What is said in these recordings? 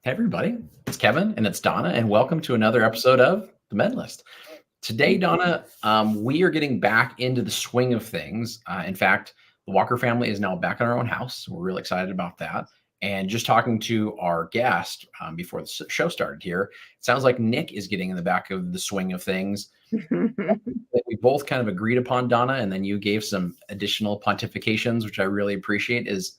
Hey, everybody. It's Kevin and it's Donna, and welcome to another episode of The Med List. Today, Donna, we are getting back into the swing of things. In fact, the Walker family is now back in our own house. We're really excited about that. And just talking to our guest before the show started here, it sounds like Nick is getting in the back of the swing of things that we both kind of agreed upon, Donna, and then you gave some additional pontifications, which I really appreciate, is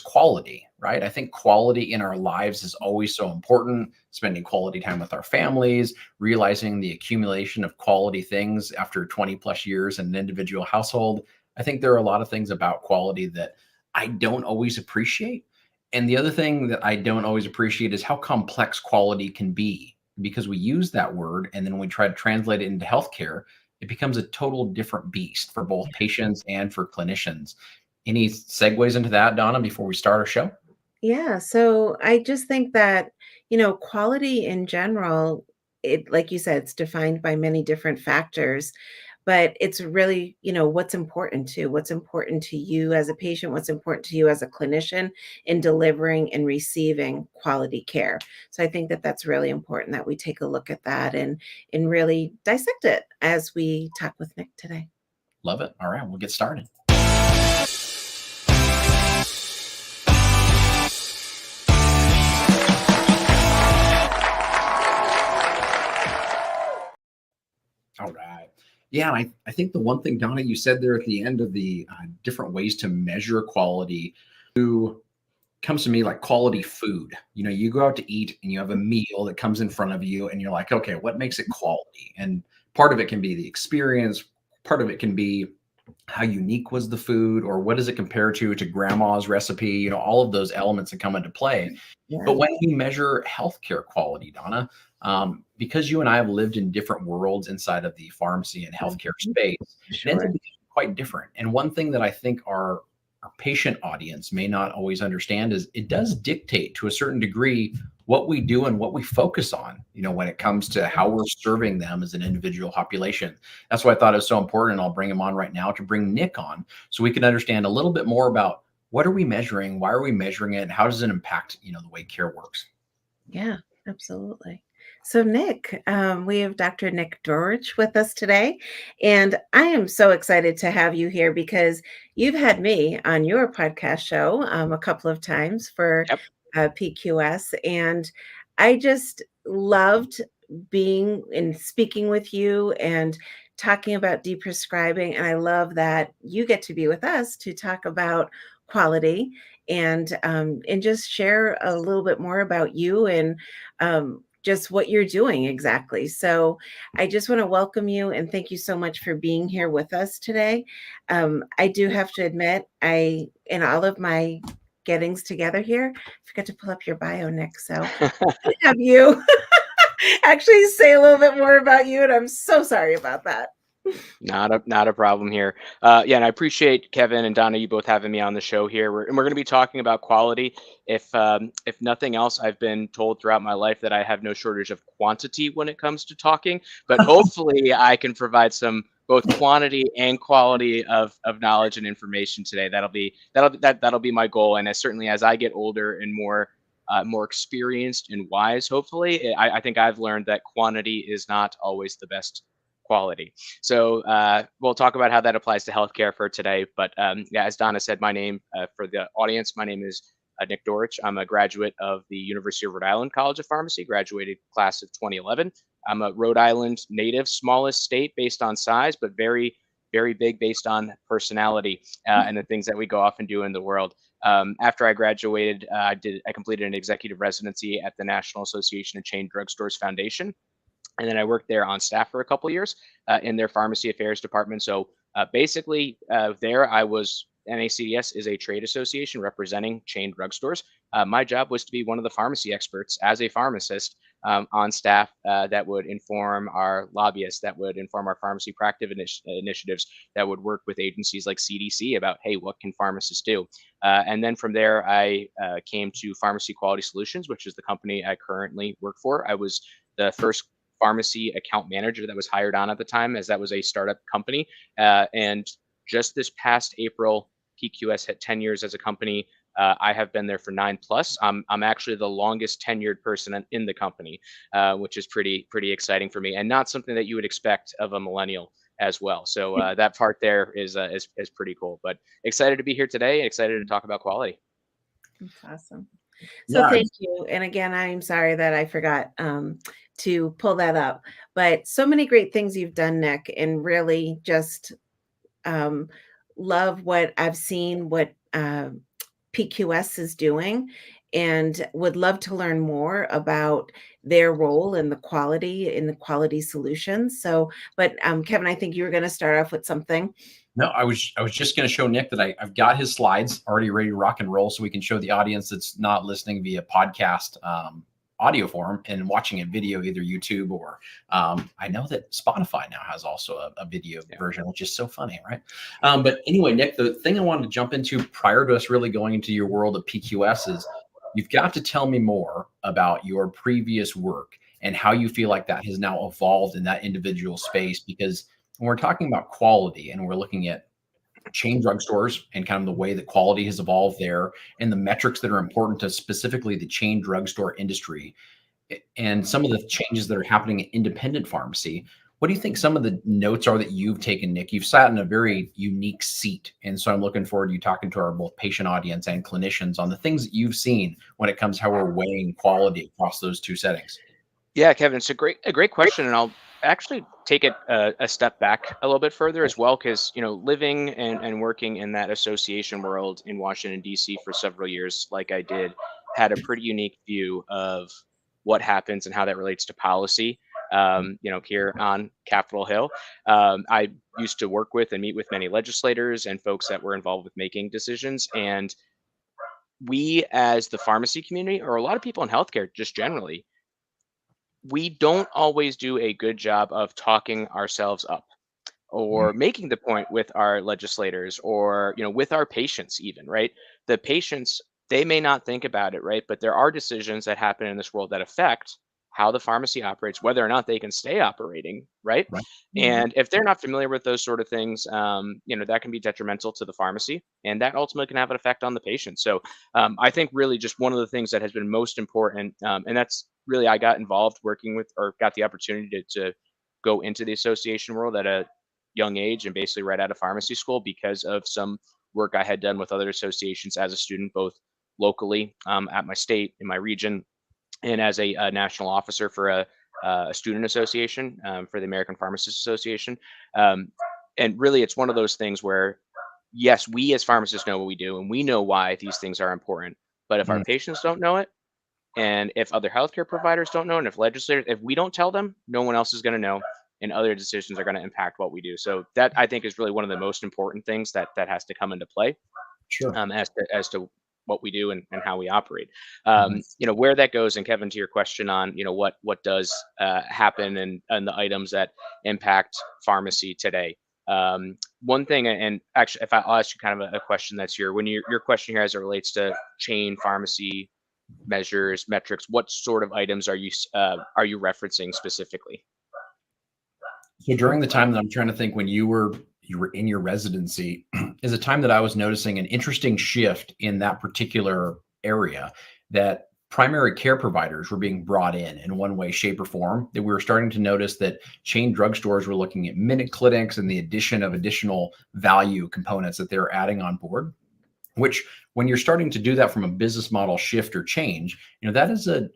quality, right? I think quality in our lives is always so important, spending quality time with our families, realizing the accumulation of quality things after 20 plus years in an individual household. I think there are a lot of things about quality that I don't always appreciate. And the other thing that I don't always appreciate is how complex quality can be because we use that word and then when we try to translate it into healthcare, it becomes a total different beast for both patients and for clinicians. Any segues into that, Donna, before we start our show? Yeah, so I just think that, quality in general, like you said, it's defined by many different factors, but it's really, what's important to you as a patient, what's important to you as a clinician in delivering and receiving quality care. So I think that that's really important that we take a look at that and really dissect it as we talk with Nick today. Love it. All right, we'll get started. All right. Yeah, I think the one thing, Donna, you said there at the end of the different ways to measure quality comes to me like quality food. You know, you go out to eat and you have a meal that comes in front of you, and you're like, okay, what makes it quality? And part of it can be the experience, part of it can be how unique was the food, or what does it compare to grandma's recipe? You know, all of those elements that come into play. Yeah, But when we measure healthcare quality, Donna, because you and I have lived in different worlds inside of the pharmacy and healthcare mhm, space, it ends up sure. being quite different. And one thing that I think our patient audience may not always understand is it does dictate to a certain degree what we do and what we focus on, you know, when it comes to how we're serving them as an individual population. That's why I thought it was so important. I'll bring him on right now to bring Nick on so we can understand a little bit more about what are we measuring, why are we measuring it, and how does it impact, you know, the way care works. Yeah, absolutely. So, Nick, we have Dr. Nick Dorich with us today, and I am so excited to have you here because you've had me on your podcast show a couple of times for Yep. PQS, and I just loved being and speaking with you and talking about deprescribing. And I love that you get to be with us to talk about quality and just share a little bit more about you and just what you're doing exactly. So I just want to welcome you and thank you so much for being here with us today. I do have to admit, I in all of my gettings together here, I forgot to pull up your bio, Nick. So have you actually say a little bit more about you, and I'm so sorry about that. Not a problem here. Yeah, and I appreciate Kevin and Donna, you both having me on the show here. We're going to be talking about quality. If nothing else, I've been told throughout my life that I have no shortage of quantity when it comes to talking. But hopefully, I can provide some both quantity and quality of knowledge and information today. That'll be my goal. And as certainly as I get older and more experienced and wise, hopefully, I think I've learned that quantity is not always the best quality. So we'll talk about how that applies to healthcare for today. But yeah, as Donna said, my name for the audience, my name is Nick Dorich. I'm a graduate of the University of Rhode Island College of Pharmacy, graduated class of 2011. I'm a Rhode Island native, smallest state based on size, but very, very big based on personality and the things that we go off and do in the world. After I graduated, I completed an executive residency at the National Association of Chain Drugstores Foundation, and then I worked there on staff for a couple of years in their pharmacy affairs department. So basically, there I was. NACDS is a trade association representing chain drugstores. My job was to be one of the pharmacy experts as a pharmacist on staff that would inform our lobbyists, that would inform our pharmacy practice initiatives, that would work with agencies like CDC about, hey, what can pharmacists do? And then from there, I came to Pharmacy Quality Solutions, which is the company I currently work for. I was the first pharmacy account manager that was hired on at the time, as that was a startup company. And just this past April, PQS hit 10 years as a company. I have been there for 9 plus. I'm actually the longest tenured person in the company, which is pretty exciting for me, and not something that you would expect of a millennial as well. So that part there is pretty cool. But excited to be here today. Excited to talk about quality. That's awesome. So Yeah, thank you. And again, I'm sorry that I forgot to pull that up, but so many great things you've done, Nick, and really just um, love what I've seen, what PQS is doing, and would love to learn more about their role in the quality solutions. So, but Kevin, I think you were going to start off with something. no, I was just going to show Nick that I've got his slides already ready to rock and roll, so we can show the audience that's not listening via podcast audio form and watching a video, either YouTube or I know that Spotify now has also a video version, which is so funny, right? But anyway, Nick, the thing I wanted to jump into prior to us really going into your world of PQS is you've got to tell me more about your previous work and how you feel like that has now evolved in that individual space, because when we're talking about quality and we're looking at chain drugstores and kind of the way that quality has evolved there and the metrics that are important to specifically the chain drugstore industry and some of the changes that are happening in independent pharmacy, what do you think some of the notes are that you've taken, Nick? You've sat in a very unique seat. And so I'm looking forward to you talking to our both patient audience and clinicians on the things that you've seen when it comes to how we're weighing quality across those two settings. Yeah, Kevin, it's a great question, and I'll actually take it a step back a little bit further as well, because living and working in that association world in Washington D.C. for several years, like I did, had a pretty unique view of what happens and how that relates to policy. Here on Capitol Hill, I used to work with and meet with many legislators and folks that were involved with making decisions, and we, as the pharmacy community, or a lot of people in healthcare, just generally, we don't always do a good job of talking ourselves up Mm, or making the point with our legislators or with our patients even, right? The patients, they may not think about it, right? But there are decisions that happen in this world that affect how the pharmacy operates, whether or not they can stay operating, right? right. And if they're not familiar with those sort of things, that can be detrimental to the pharmacy, and that ultimately can have an effect on the patient. So I think really just one of the things that has been most important, and that's really, I got involved working with, or got the opportunity to go into the association world at a young age and basically right out of pharmacy school because of some work I had done with other associations as a student, both locally at my state, in my region, and as a national officer for a student association for the American Pharmacists Association. Um, and really, it's one of those things where, yes, we as pharmacists know what we do and we know why these things are important. But if our Mm, patients don't know it, and if other healthcare providers don't know, and if legislators, if we don't tell them, no one else is going to know, and other decisions are going to impact what we do. So that, I think, is really one of the most important things that has to come into play sure. as to what we do and how we operate. Mhm. Where that goes, and Kevin, to your question on what does happen and the items that impact pharmacy today. One thing, and actually, if I'll ask you kind of a question that's your question here as it relates to chain pharmacy measures, metrics, what sort of items are you referencing specifically? So during the time that I'm trying to think when you were in your residency is a time that I was noticing an interesting shift in that particular area, that primary care providers were being brought in one way, shape, or form. That we were starting to notice that chain drugstores were looking at minute clinics and the addition of additional value components that they're adding on board, which when you're starting to do that from a business model shift or change, that is a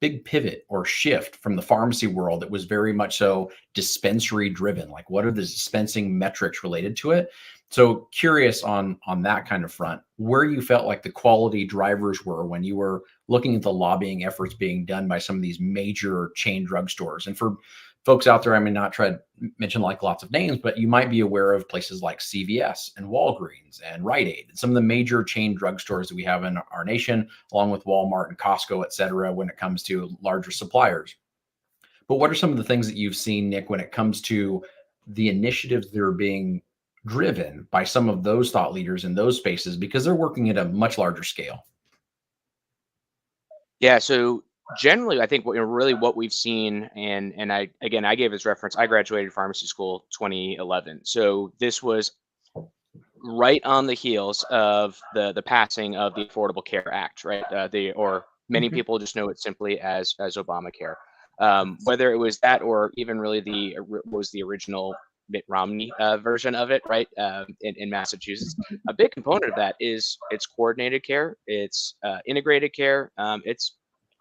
big pivot or shift from the pharmacy world that was very much so dispensary driven. Like, what are the dispensing metrics related to it? So curious on that kind of front, where you felt like the quality drivers were when you were looking at the lobbying efforts being done by some of these major chain drugstores. And for folks out there, I may not try to mention like lots of names, but you might be aware of places like CVS and Walgreens and Rite Aid, and some of the major chain drugstores that we have in our nation, along with Walmart and Costco, et cetera, when it comes to larger suppliers. But what are some of the things that you've seen, Nick, when it comes to the initiatives that are being driven by some of those thought leaders in those spaces, because they're working at a much larger scale? Yeah, so generally, I think what we've seen, and I gave as reference, I graduated pharmacy school 2011, so this was right on the heels of the passing of the Affordable Care Act, right? Or many Mhm. people just know it simply as Obamacare. Whether it was that or even really what was the original Mitt Romney version of it, right? In Massachusetts, a big component of that is it's coordinated care, it's integrated care, it's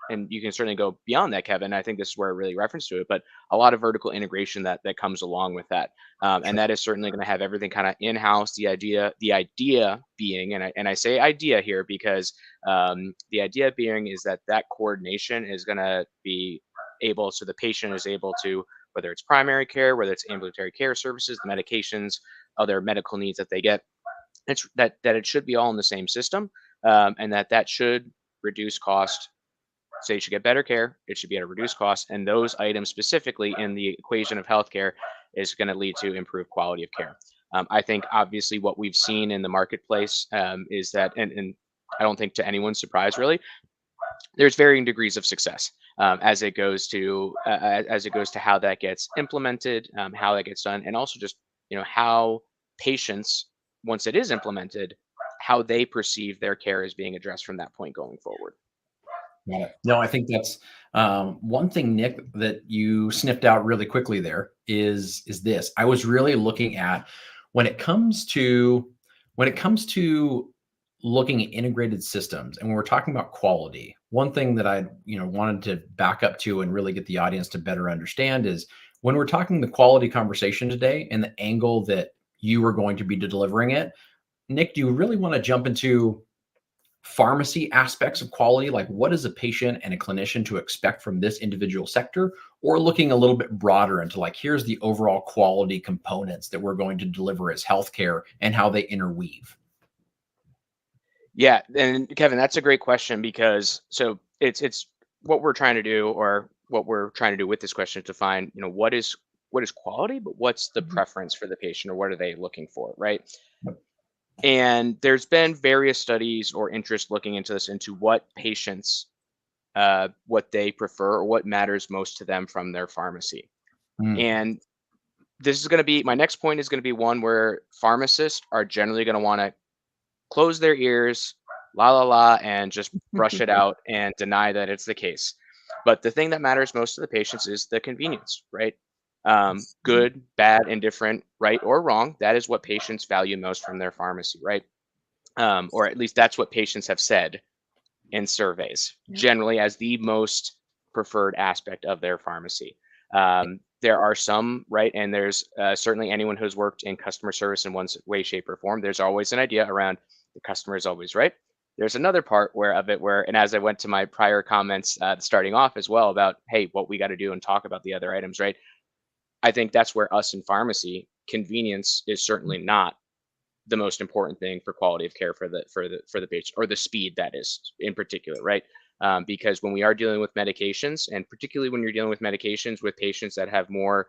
and you can certainly go beyond that, Kevin. I think this is where it really reference to it, but a lot of vertical integration that comes along with that. And Sure. that is certainly going to have everything kind of in-house. The idea being, and I say idea here because the idea being is that coordination is going to be able, so the patient is able to, whether it's primary care, whether it's ambulatory care services, the medications, other medical needs that they get, it's that it should be all in the same system, and that should reduce cost. So you should get better care. It should be at a reduced cost, and those items specifically in the equation of healthcare is going to lead to improved quality of care. I think obviously what we've seen in the marketplace is that, and I don't think to anyone's surprise really, there's varying degrees of success as it goes to how that gets implemented, how that gets done, and also just how patients, once it is implemented, how they perceive their care as being addressed from that point going forward. Got it. No, I think that's one thing, Nick, that you sniffed out really quickly there is this. I was really looking at when it comes to when it comes to looking at integrated systems, and when we're talking about quality, one thing that I wanted to back up to and really get the audience to better understand is when we're talking the quality conversation today and the angle that you are going to be delivering it. Nick, do you really want to jump into pharmacy aspects of quality, like what is a patient and a clinician to expect from this individual sector, or looking a little bit broader into like here's the overall quality components that we're going to deliver as healthcare and how they interweave? Yeah, and Kevin, that's a great question because so it's what we're trying to do, or what we're trying to do with this question is to find, what is quality, but what's the Mhm. preference for the patient, or what are they looking for, right? And there's been various studies or interest looking into this, into what patients, what they prefer, or what matters most to them from their pharmacy. Mm, And this is going to be my next point is going to be one where pharmacists are generally going to want to close their ears, la la la, and just brush it out and deny that it's the case. But the thing that matters most to the patients is the convenience, right? Good, bad, indifferent, right or wrong. That is what patients value most from their pharmacy, right? Or at least that's what patients have said in surveys, Yep. generally as the most preferred aspect of their pharmacy. There are some, right, and there's certainly anyone who's worked in customer service in one way, shape, or form. There's always an idea around the customer is always right. There's another part where, and as I went to my prior comments starting off as well about, hey, what we got to do and talk about the other items, right? I think that's where us in pharmacy, convenience is certainly not the most important thing for quality of care for the patient, or the speed, that is in particular, right? Because when we are dealing with medications, and particularly when you're dealing with medications with patients that have more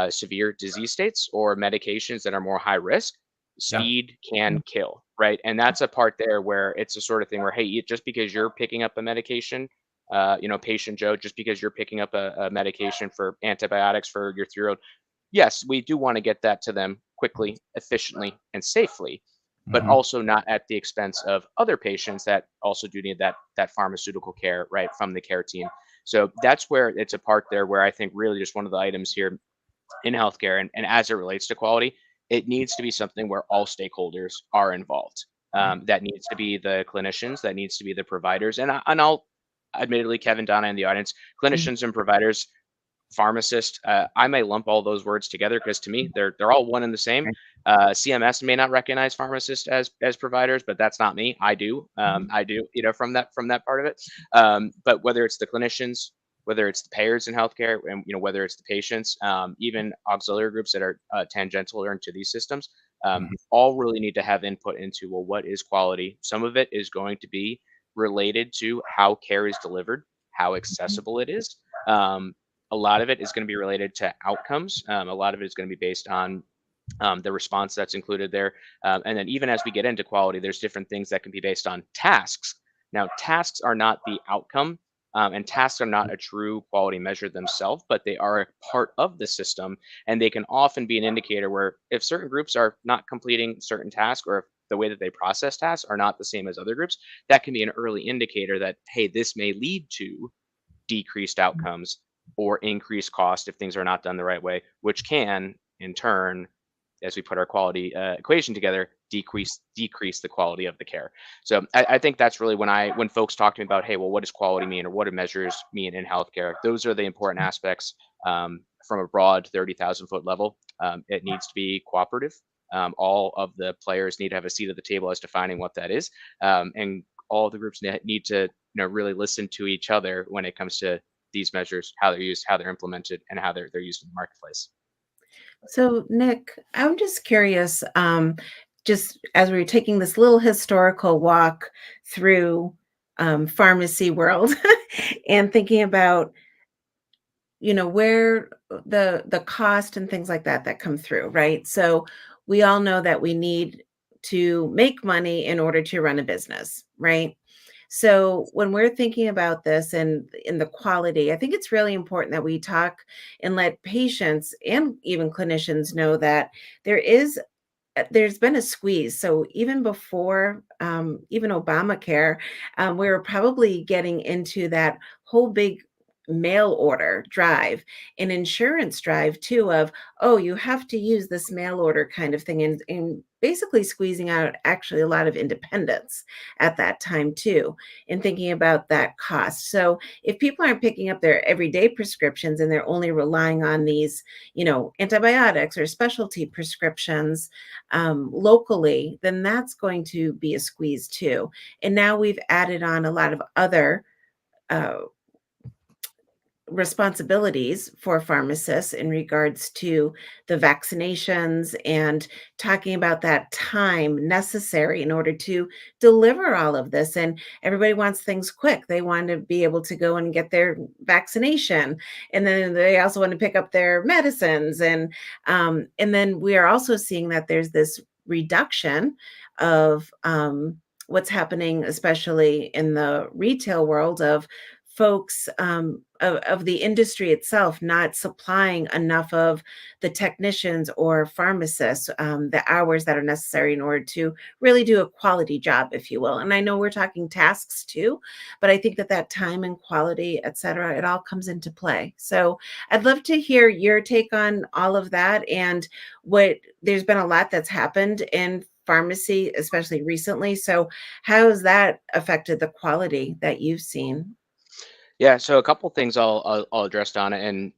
severe disease states, or medications that are more high risk, yeah. speed can kill, right? And that's a part there where it's a sort of thing where, hey, just because you're picking up a medication, patient Joe, just because you're picking up a medication for antibiotics for your 3-year-old, yes, we do want to get that to them quickly, efficiently, and safely, but Mhm. also not at the expense of other patients that also do need that pharmaceutical care, right, from the care team. So that's where it's a part there where I think really just one of the items here in healthcare, and as it relates to quality, it needs to be something where all stakeholders are involved. That needs to be the clinicians, that needs to be the providers, and I'll admittedly, Kevin, Donna, in the audience, Mhm. clinicians and providers, pharmacist. I may lump all those words together because to me they're all one and the same. CMS may not recognize pharmacists as providers, but that's not me. I do. Mhm. I do. From that part of it. But whether it's the clinicians, whether it's the payers in healthcare, and whether it's the patients, even auxiliary groups that are tangential or into these systems, Mhm. all really need to have input into, well, what is quality? Some of it is going to be related to how care is delivered, how accessible it is. Um, a lot of it is going to be related to outcomes. A lot of it is going to be based on the response that's included there. And then even as we get into quality, there's different things that can be based on tasks. Now, tasks are not the outcome. And tasks are not a true quality measure themselves, but they are a part of the system, and they can often be an indicator where if certain groups are not completing certain tasks, or if the way that they process tasks are not the same as other groups, that can be an early indicator that, hey, this may lead to decreased outcomes or increased cost if things are not done the right way, which can in turn, as we put our quality equation together, decrease the quality of the care. So I think that's really when folks talk to me about, hey, well, what does quality mean, or what do measures mean in healthcare? Those are the important aspects from a broad 30,000-foot level. It needs to be cooperative. All of the players need to have a seat at the table as defining what that is, and all the groups need to really listen to each other when it comes to these measures, how they're used, how they're implemented, and how they're used in the marketplace. So, Nick, I'm just curious, just as we are taking this little historical walk through pharmacy world and thinking about, where the cost and things like that come through, right? So we all know that we need to make money in order to run a business, right? So when we're thinking about this and in the quality, I think it's really important that we talk and let patients and even clinicians know that there is there's been a squeeze. So even before even Obamacare, we were probably getting into that whole big mail order drive and insurance drive too of, oh, you have to use this mail order kind of thing, and basically squeezing out actually a lot of independence at that time too, and thinking about that cost. So if people aren't picking up their everyday prescriptions and they're only relying on these, antibiotics or specialty prescriptions locally, then that's going to be a squeeze too. And now we've added on a lot of other uh, responsibilities for pharmacists in regards to the vaccinations and talking about that time necessary in order to deliver all of this. And everybody wants things quick. They want to be able to go and get their vaccination, and then they also want to pick up their medicines. And then we are also seeing that there's this reduction of what's happening, especially in the retail world, of folks of the industry itself not supplying enough of the technicians or pharmacists the hours that are necessary in order to really do a quality job, if you will. And I know we're talking tasks too, but I think that that time and quality, et cetera, it all comes into play. So I'd love to hear your take on all of that, and what there's been a lot that's happened in pharmacy, especially recently. So how has that affected the quality that you've seen? Yeah, so a couple things I'll address, Donna, and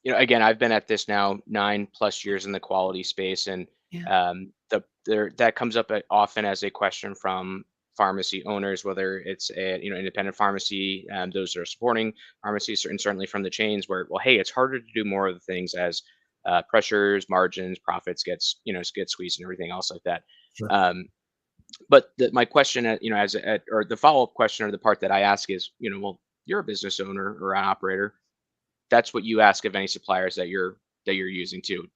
again, I've been at this now 9+ years in the quality space, and Yeah. that comes up often as a question from pharmacy owners, whether it's a independent pharmacy, those that are supporting pharmacies, and certainly from the chains, where, well, hey, it's harder to do more of the things as pressures, margins, profits get squeezed, and everything else like that. Sure. But my question, or the follow up question, or the part that I ask is, well, you're a business owner or an operator. That's what you ask of any suppliers that you're using too.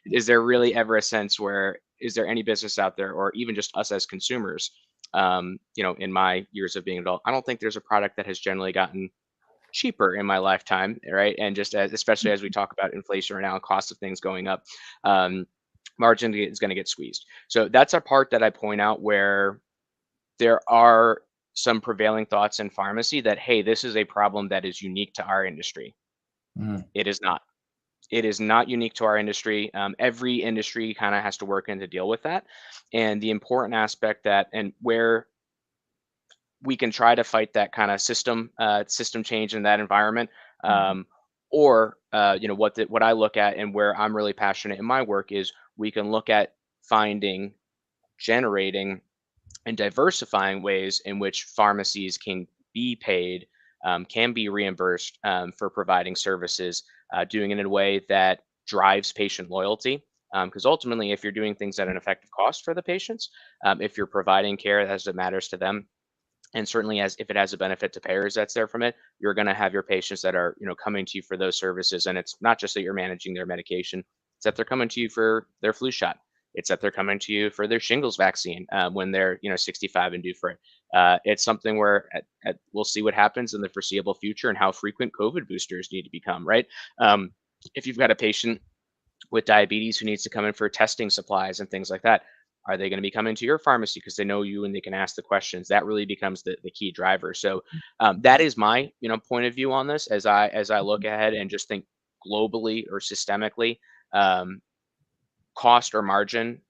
Is there really ever a sense where, is there any business out there, or even just us as consumers? In my years of being adult, I don't think there's a product that has generally gotten cheaper in my lifetime, right? And just especially as we talk about inflation right now, cost of things going up, um, margin is going to get squeezed. So that's a part that I point out where there are some prevailing thoughts in pharmacy that, hey, this is a problem that is unique to our industry. Mhm. It is not. It is not unique to our industry. Every industry kind of has to work in to deal with that. And the important aspect that, and where we can try to fight that kind of system change in that environment, Mhm. um, or what I look at and where I'm really passionate in my work is, we can look at finding, generating, and diversifying ways in which pharmacies can be paid, can be reimbursed for providing services, doing it in a way that drives patient loyalty. Because ultimately, if you're doing things at an effective cost for the patients, if you're providing care as it matters to them, and certainly as if it has a benefit to payers that's there from it, you're going to have your patients that are coming to you for those services. And it's not just that you're managing their medication, it's that they're coming to you for their flu shot, it's that they're coming to you for their shingles vaccine when they're 65 and due for it. It's something where we'll see what happens in the foreseeable future and how frequent COVID boosters need to become, right? Um, if you've got a patient with diabetes who needs to come in for testing supplies and things like that, are they going to be coming to your pharmacy because they know you and they can ask the questions? That really becomes the key driver. So that is my point of view on this as I look ahead and just think globally or systemically. Um, Cost or margin,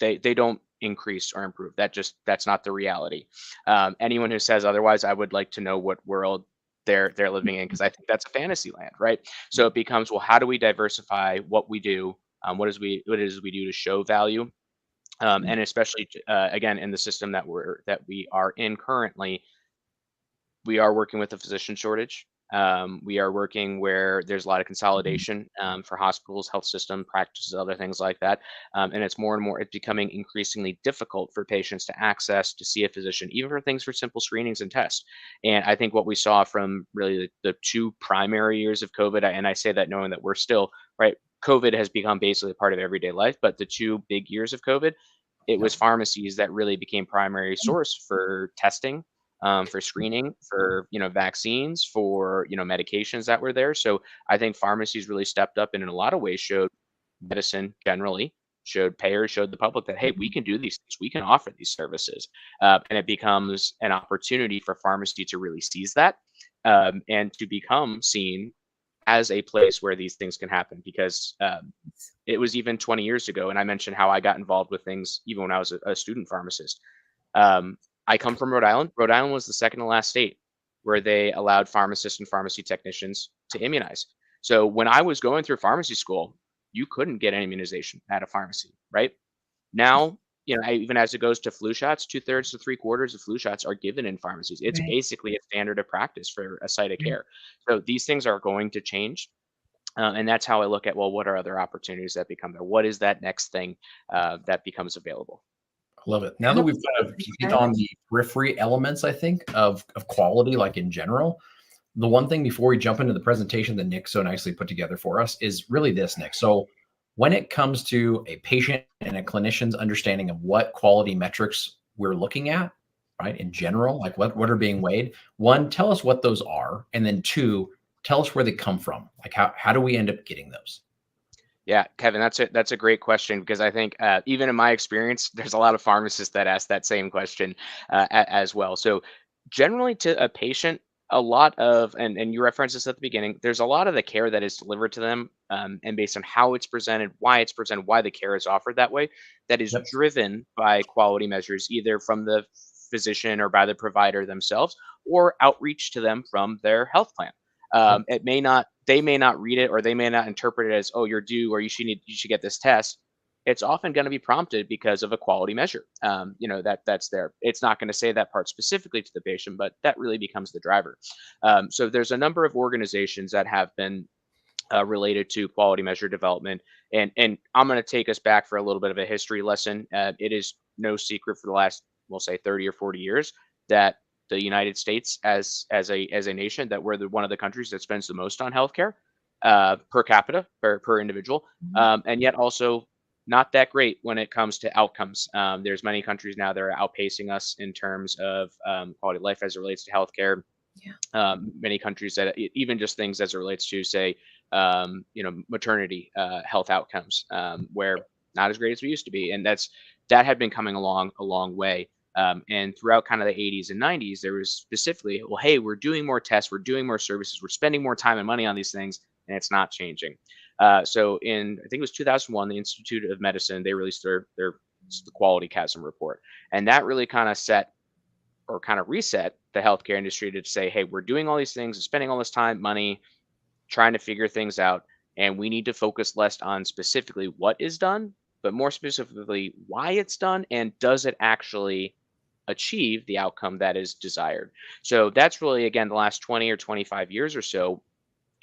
they don't increase or improve. That's not the reality. Anyone who says otherwise, I would like to know what world they're living in, because I think that's a fantasy land, right? So it becomes, well, how do we diversify what we do? What it is we do to show value, and especially again in the system that we are in currently, we are working with a physician shortage. We are working where there's a lot of consolidation for hospitals, health system practices, other things like that. And it's more and more, it's becoming increasingly difficult for patients to access to see a physician, even for things for simple screenings and tests. And I think what we saw from really the two primary years of COVID, and I say that knowing that we're still, right, COVID has become basically a part of everyday life, but the two big years of COVID, it was Yep. pharmacies that really became primary source for testing, for screening, for vaccines, for medications that were there. So I think pharmacies really stepped up and in a lot of ways showed medicine generally, showed payers, showed the public that, hey, we can do these things, we can offer these services, and it becomes an opportunity for pharmacy to really seize that, and to become seen as a place where these things can happen. Because it was even 20 years ago, and I mentioned how I got involved with things even when I was a student pharmacist. um, I come from Rhode Island. Rhode Island was the second to last state where they allowed pharmacists and pharmacy technicians to immunize. So when I was going through pharmacy school, you couldn't get an immunization at a pharmacy, right? Now, even as it goes to flu shots, 2/3 to 3/4 of flu shots are given in pharmacies. It's Right. basically a standard of practice for a site of care. So these things are going to change. And that's how I look at, well, what are other opportunities that become there? What is that next thing that becomes available? I love it. Now that How we've kind of hit on the periphery elements, I think, of quality, like in general, the one thing before we jump into the presentation that Nick so nicely put together for us is really this, Nick. So when it comes to a patient and a clinician's understanding of what quality metrics we're looking at, right, in general, like what are being weighed, one, tell us what those are, and then two, tell us where they come from. Like how do we end up getting those? Yeah, Kevin, that's a great question, because I think even in my experience, there's a lot of pharmacists that ask that same question as well. So generally, to a patient, a lot of, and you referenced this at the beginning, there's a lot of the care that is delivered to them, and based on how it's presented, why the care is offered that way, that is Yep. driven by quality measures, either from the physician or by the provider themselves, or outreach to them from their health plan. Yep. It may not, they may not read it, or they may not interpret it as, oh, you're due, or you should get this test. It's often going to be prompted because of a quality measure. That's there. It's not going to say that part specifically to the patient, but that really becomes the driver. So there's a number of organizations that have been related to quality measure development. And I'm going to take us back for a little bit of a history lesson. It is no secret for the last, we'll say, 30 or 40 years, that the United States, as a nation, that we're one of the countries that spends the most on healthcare per capita, per individual, and yet also not that great when it comes to outcomes. There's many countries now that are outpacing us in terms of quality of life as it relates to healthcare. Yeah. Many countries that even just things as it relates to, say, maternity health outcomes, where not as great as we used to be, and that had been coming along a long way. And throughout kind of the 80s and 90s, there was specifically, well, hey, we're doing more tests, we're doing more services, we're spending more time and money on these things, and it's not changing. So in, I think it was 2001, the Institute of Medicine, they released their the quality chasm report, and that really kind of set, or kind of reset, the healthcare industry to say, hey, we're doing all these things, spending all this time, money, trying to figure things out, and we need to focus less on specifically what is done, but more specifically why it's done, and does it actually achieve the outcome that is desired. So that's really, again, the last 20 or 25 years or so,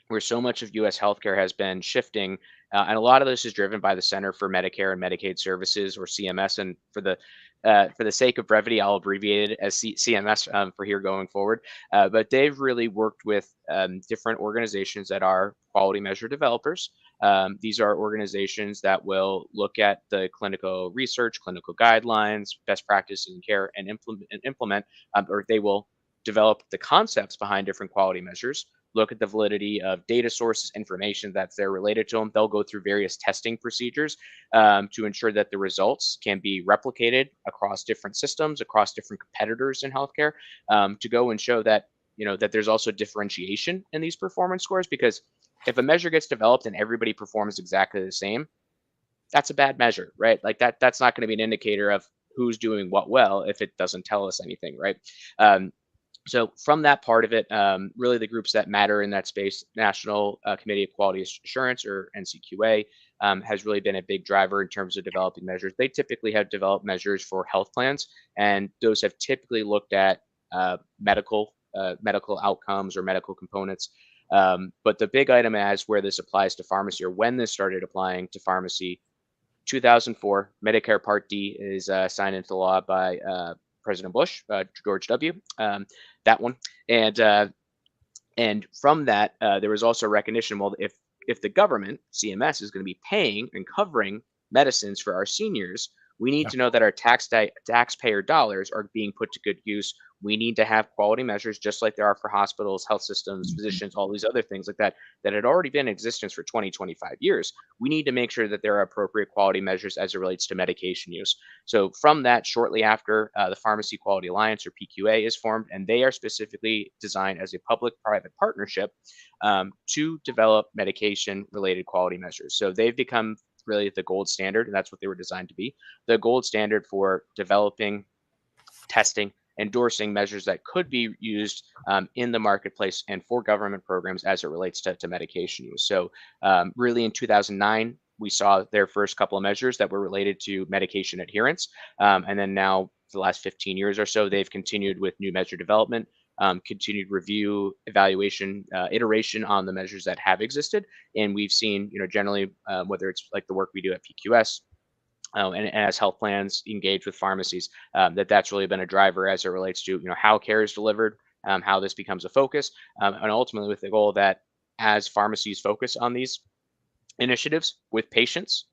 where so much of US healthcare has been shifting. And a lot of this is driven by the Center for Medicare and Medicaid Services, or CMS. And for the for the sake of brevity, I'll abbreviate it as CMS for here going forward. But they've really worked with different organizations that are quality measure developers. These are organizations that will look at the clinical research, clinical guidelines, best practices in care, and implement, or they will develop the concepts behind different quality measures, look at the validity of data sources, information that's there related to them. They'll go through various testing procedures to ensure that the results can be replicated across different systems, across different competitors in healthcare, to go and show that that there's also differentiation in these performance scores. Because if a measure gets developed and everybody performs exactly the same, that's a bad measure, right? Like that's not going to be an indicator of who's doing what well if it doesn't tell us anything, right? So from that part of it, really the groups that matter in that space, National Committee of Quality Assurance, or NCQA, has really been a big driver in terms of developing measures. They typically have developed measures for health plans, and those have typically looked at medical outcomes or medical components. But the big item as where this applies to pharmacy, or when this started applying to pharmacy, 2004, Medicare Part D is signed into law by President Bush, George W. That one, and from that, there was also recognition. Well, if the government, CMS, is going to be paying and covering medicines for our seniors, we need Yeah. to know that our taxpayer dollars are being put to good use. We need to have quality measures just like there are for hospitals, health systems, physicians, all these other things like that had already been in existence for 20, 25 years. We need to make sure that there are appropriate quality measures as it relates to medication use. So from that, shortly after, the Pharmacy Quality Alliance, or PQA, is formed, and they are specifically designed as a public-private partnership to develop medication-related quality measures. So they've become really the gold standard, and that's what they were designed to be, the gold standard for developing, testing, endorsing measures that could be used in the marketplace and for government programs as it relates to medication use. So really in 2009, we saw their first couple of measures that were related to medication adherence. And then now for the last 15 years or so, they've continued with new measure development, continued review, evaluation, iteration on the measures that have existed. And we've seen, generally, whether it's like the work we do at PQS, and as health plans engage with pharmacies, that's really been a driver as it relates to how care is delivered, how this becomes a focus, and ultimately with the goal that as pharmacies focus on these initiatives with patients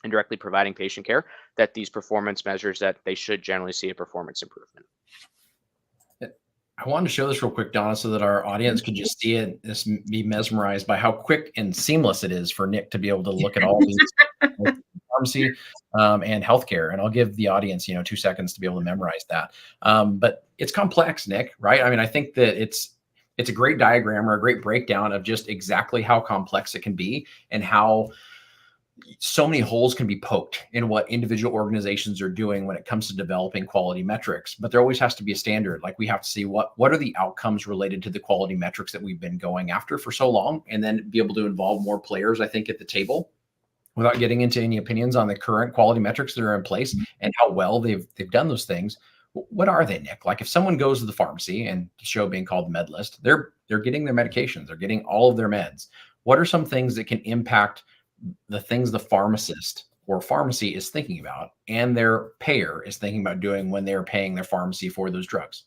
and directly providing patient care, that these performance measures, that they should generally see a performance improvement. I wanted to show this real quick, Donna, so that our audience could just see it, just be mesmerized by how quick and seamless it is for Nick to be able to look at all these pharmacy and healthcare. And I'll give the audience, 2 seconds to be able to memorize that. But it's complex, Nick, right? I mean, I think that it's a great diagram or a great breakdown of just exactly how complex it can be and how so many holes can be poked in what individual organizations are doing when it comes to developing quality metrics. But there always has to be a standard. Like, we have to see what are the outcomes related to the quality metrics that we've been going after for so long, and then be able to involve more players, I think, at the table, without getting into any opinions on the current quality metrics that are in place and how well they've done those things. What are they, Nick? Like, if someone goes to the pharmacy, and the show being called the Med List, they're getting their medications, they're getting all of their meds. What are some things that can impact the things the pharmacist or pharmacy is thinking about and their payer is thinking about doing when they're paying their pharmacy for those drugs?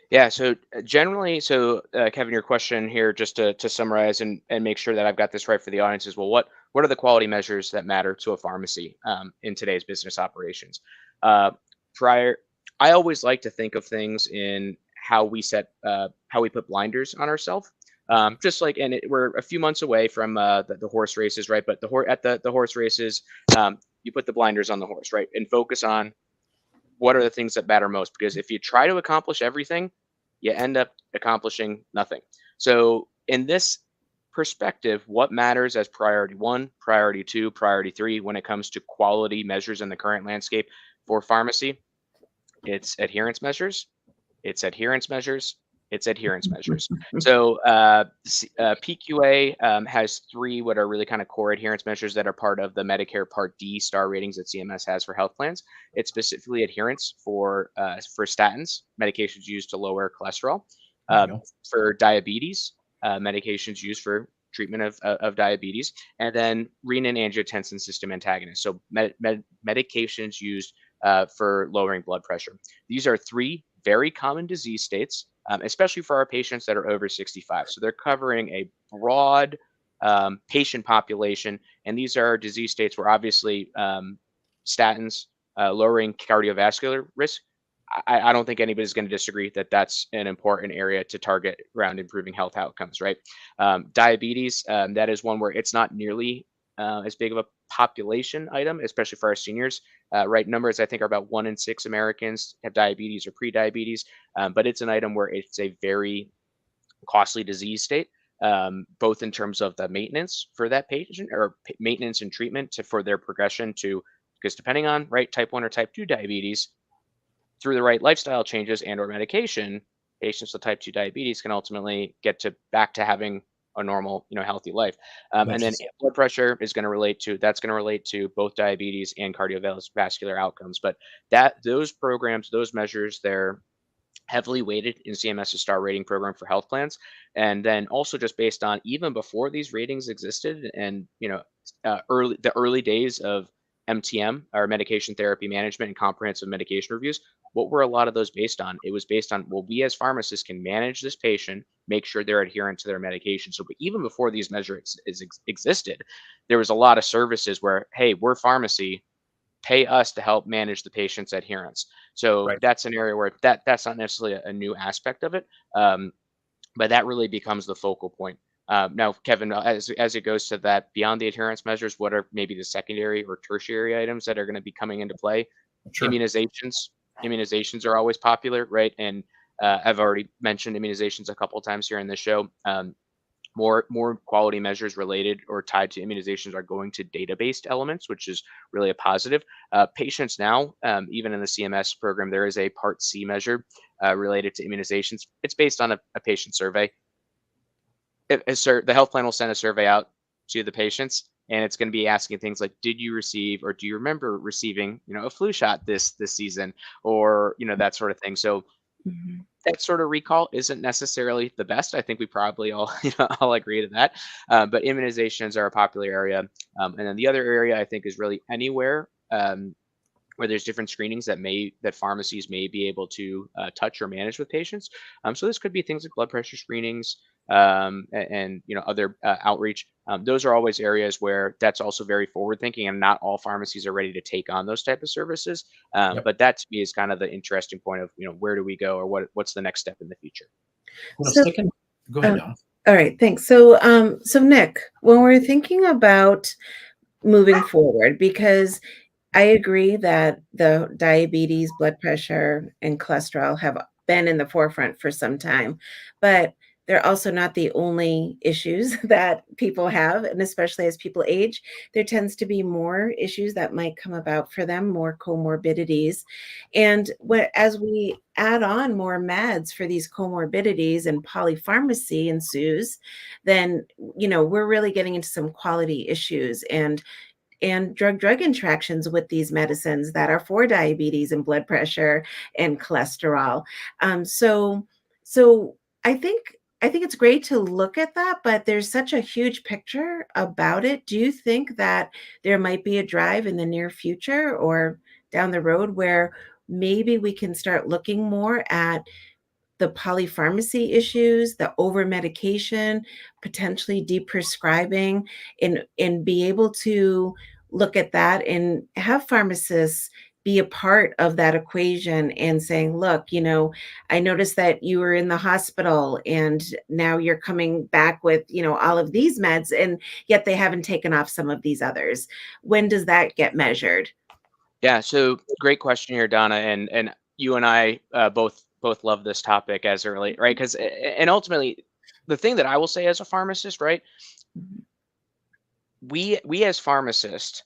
Yeah, so generally, Kevin, your question here, just to summarize and make sure that I've got this right for the audience, is, well, what are the quality measures that matter to a pharmacy in today's business operations? I always like to think of things in how we put blinders on ourselves. Just like, and we're a few months away from the horse races, right? But at the horse races, you put the blinders on the horse, right, and focus on what are the things that matter most. Because if you try to accomplish everything, you end up accomplishing nothing. So in this perspective, what matters as priority 1, priority 2, priority 3 when it comes to quality measures in the current landscape for pharmacy? It's adherence measures, it's adherence measures, it's adherence measures. So PQA has 3 what are really kind of core adherence measures that are part of the Medicare Part D star ratings that CMS has for health plans. It's specifically adherence for statins, medications used to lower cholesterol, for diabetes, medications used for treatment of diabetes, and then renin-angiotensin system antagonists. So medications used for lowering blood pressure. These are three very common disease states, especially for our patients that are over 65. So they're covering a broad patient population, and these are disease states where obviously statins, lowering cardiovascular risk. I don't think anybody's going to disagree that that's an important area to target around improving health outcomes, right? Diabetes, that is one where it's not nearly as big of a population item, especially for our seniors. Right numbers, I think, are about 1 in 6 Americans have diabetes or pre-diabetes, but it's an item where it's a very costly disease state, both in terms of the maintenance for that patient or maintenance and treatment for their progression to, because depending on right type 1 or type 2 diabetes, through the right lifestyle changes and or medication, patients with type 2 diabetes can ultimately get to back to having a normal, healthy life. And then That's blood pressure is going to relate to both diabetes and cardiovascular outcomes. But those programs, those measures, they're heavily weighted in CMS's star rating program for health plans. And then also just based on even before these ratings existed and, the early days of MTM or medication therapy management and comprehensive medication reviews, what were a lot of those based on? It was based on, well, we as pharmacists can manage this patient, make sure they're adherent to their medication. So but even before these measures existed, there was a lot of services where, hey, we're pharmacy, pay us to help manage the patient's adherence. So right. that's an area where that's not necessarily a new aspect of it, but that really becomes the focal point. Now, Kevin, as it goes to that beyond the adherence measures, what are maybe the secondary or tertiary items that are going to be coming into play? Sure. Immunizations. Immunizations are always popular, right? And I've already mentioned immunizations a couple of times here in the show. More quality measures related or tied to immunizations are going to data-based elements, which is really a positive. Patients now, even in the CMS program, there is a Part C measure related to immunizations. It's based on a patient survey. The health plan will send a survey out to the patients, and it's going to be asking things like, did you receive or do you remember receiving, a flu shot this season, or that sort of thing. So Mhm. that sort of recall isn't necessarily the best. I think we probably all all agree to that. But immunizations are a popular area, and then the other area I think is really anywhere where there's different screenings that pharmacies may be able to touch or manage with patients. So this could be things like blood pressure screenings, and other outreach. Those are always areas where that's also very forward thinking, and not all pharmacies are ready to take on those type of services. Yep. But that to me is kind of the interesting point of where do we go, or what's the next step in the future. So, Sticking. Go ahead, uh, Donna. all right, thanks. So Nick, when we're thinking about moving forward, because I agree that the diabetes, blood pressure, and cholesterol have been in the forefront for some time, but they're also not the only issues that people have, and especially as people age, there tends to be more issues that might come about for them, more comorbidities. And as we add on more meds for these comorbidities and polypharmacy ensues, then we're really getting into some quality issues and drug interactions with these medicines that are for diabetes and blood pressure and cholesterol. So I think it's great to look at that, but there's such a huge picture about it. Do you think that there might be a drive in the near future or down the road where maybe we can start looking more at the polypharmacy issues, the over medication, potentially deprescribing, and be able to look at that and have pharmacists be a part of that equation and saying, look, I noticed that you were in the hospital and now you're coming back with, all of these meds, and yet they haven't taken off some of these others. When does that get measured? Yeah, so great question here, Donna, and you and I both love this topic as early, right? Because and ultimately, the thing that I will say as a pharmacist, right? Mhm. We as pharmacists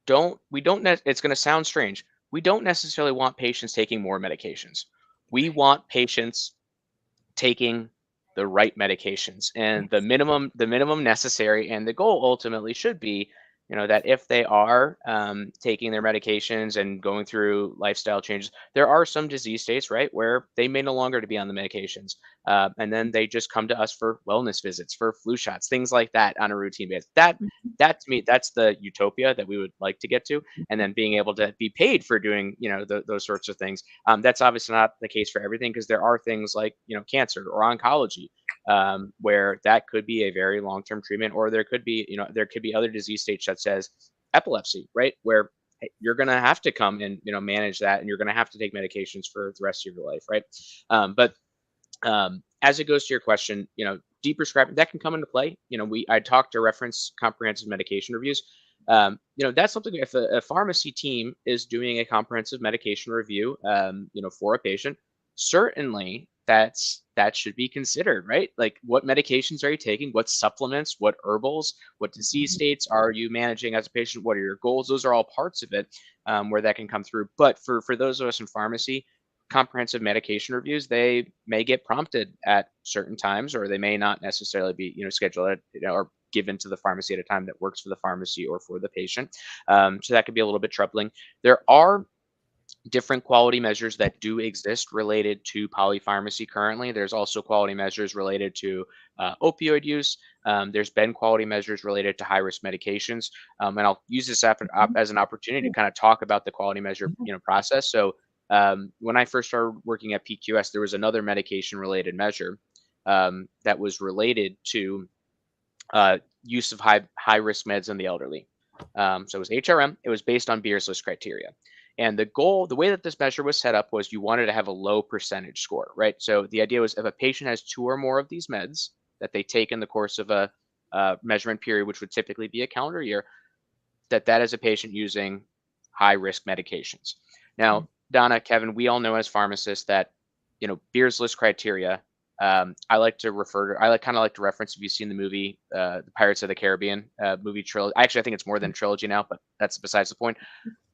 don't it's going to sound strange. We don't necessarily want patients taking more medications. We want patients taking the right medications and the minimum necessary, and the goal ultimately should be that if they are taking their medications and going through lifestyle changes, there are some disease states, right, where they may no longer to be on the medications, and then they just come to us for wellness visits, for flu shots, things like that on a routine basis. That to me, that's the utopia that we would like to get to, and then being able to be paid for doing those sorts of things. That's obviously not the case for everything, because there are things like cancer or oncology, where that could be a very long-term treatment, or there could be other disease states such as epilepsy, right, where hey, you're going to have to come and manage that, and you're going to have to take medications for the rest of your life, right? But as it goes to your question, deep prescribing that can come into play. I talked to reference comprehensive medication reviews. That's something, if a pharmacy team is doing a comprehensive medication review, for a patient, certainly that should be considered, right? Like, what medications are you taking? What supplements? What herbals? What disease states are you managing as a patient? What are your goals? Those are all parts of it, where that can come through. But for those of us in pharmacy, comprehensive medication reviews, they may get prompted at certain times, or they may not necessarily be scheduled at, or given to the pharmacy at a time that works for the pharmacy or for the patient. So that could be a little bit troubling. There are different quality measures that do exist related to polypharmacy currently. There's also quality measures related to opioid use. There's been quality measures related to high-risk medications, and I'll use this as an opportunity to kind of talk about the quality measure process. So when I first started working at PQS, there was another medication-related measure that was related to use of high-risk meds in the elderly. So it was HRM. It was based on Beers criteria. And the way that this measure was set up, was you wanted to have a low percentage score, right? So the idea was, if a patient has 2 or more of these meds that they take in the course of a measurement period, which would typically be a calendar year, that is a patient using high-risk medications. Now, Donna, Kevin, we all know as pharmacists that, Beers criteria. I like to reference, if you've seen the movie, the Pirates of the Caribbean movie trilogy. Actually, I think it's more than a trilogy now, but that's besides the point.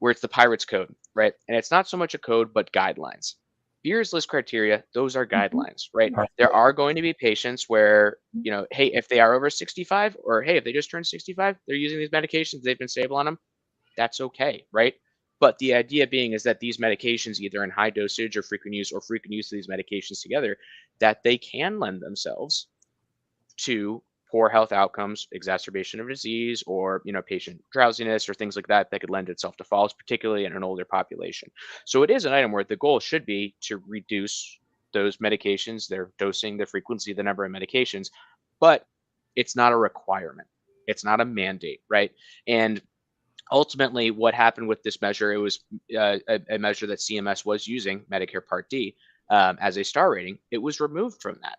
Where it's the Pirates Code, right? And it's not so much a code, but guidelines. Beers criteria, those are guidelines, right? There are going to be patients where, hey, if they are over 65, or hey, if they just turned 65, they're using these medications, they've been stable on them, that's okay, right? But the idea being is that these medications, either in high dosage or frequent use of these medications together, that they can lend themselves to poor health outcomes, exacerbation of disease, or patient drowsiness, or things like that could lend itself to falls, particularly in an older population. So it is an item where the goal should be to reduce those medications, their dosing, the frequency, the number of medications, but it's not a requirement. It's not a mandate, right? And ultimately, what happened with this measure, it was a measure that CMS was using, Medicare Part D, as a star rating. It was removed from that.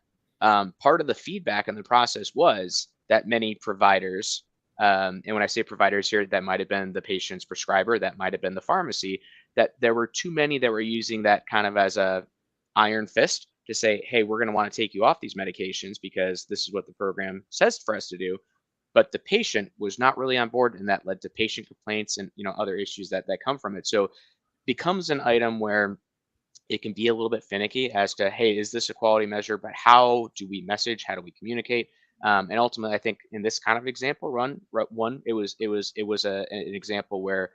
Part of the feedback in the process was that many providers, and when I say providers here, that might have been the patient's prescriber, that might have been the pharmacy, that there were too many that were using that kind of as a iron fist to say, hey, we're going to want to take you off these medications because this is what the program says for us to do. But the patient was not really on board, and that led to patient complaints and other issues that come from it. So becomes an item where it can be a little bit finicky as to, hey, is this a quality measure? But how do we message? How do we communicate? And ultimately, I think in this kind of example it was an example where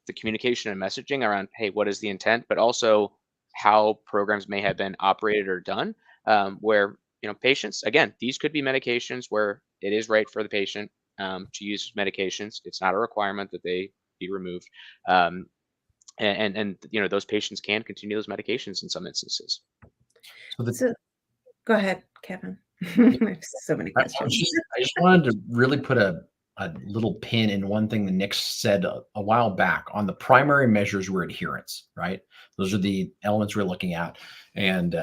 the communication and messaging around, hey, what is the intent, but also how programs may have been operated or done, where patients, again, these could be medications where it is right for the patient to use medications. It's not a requirement that they be removed. And those patients can continue those medications in some instances. So go ahead, Kevin. I have so many questions. I just wanted to really put a little pin in one thing that Nick said a while back. On the primary measures were adherence, right? Those are the elements we're looking at. And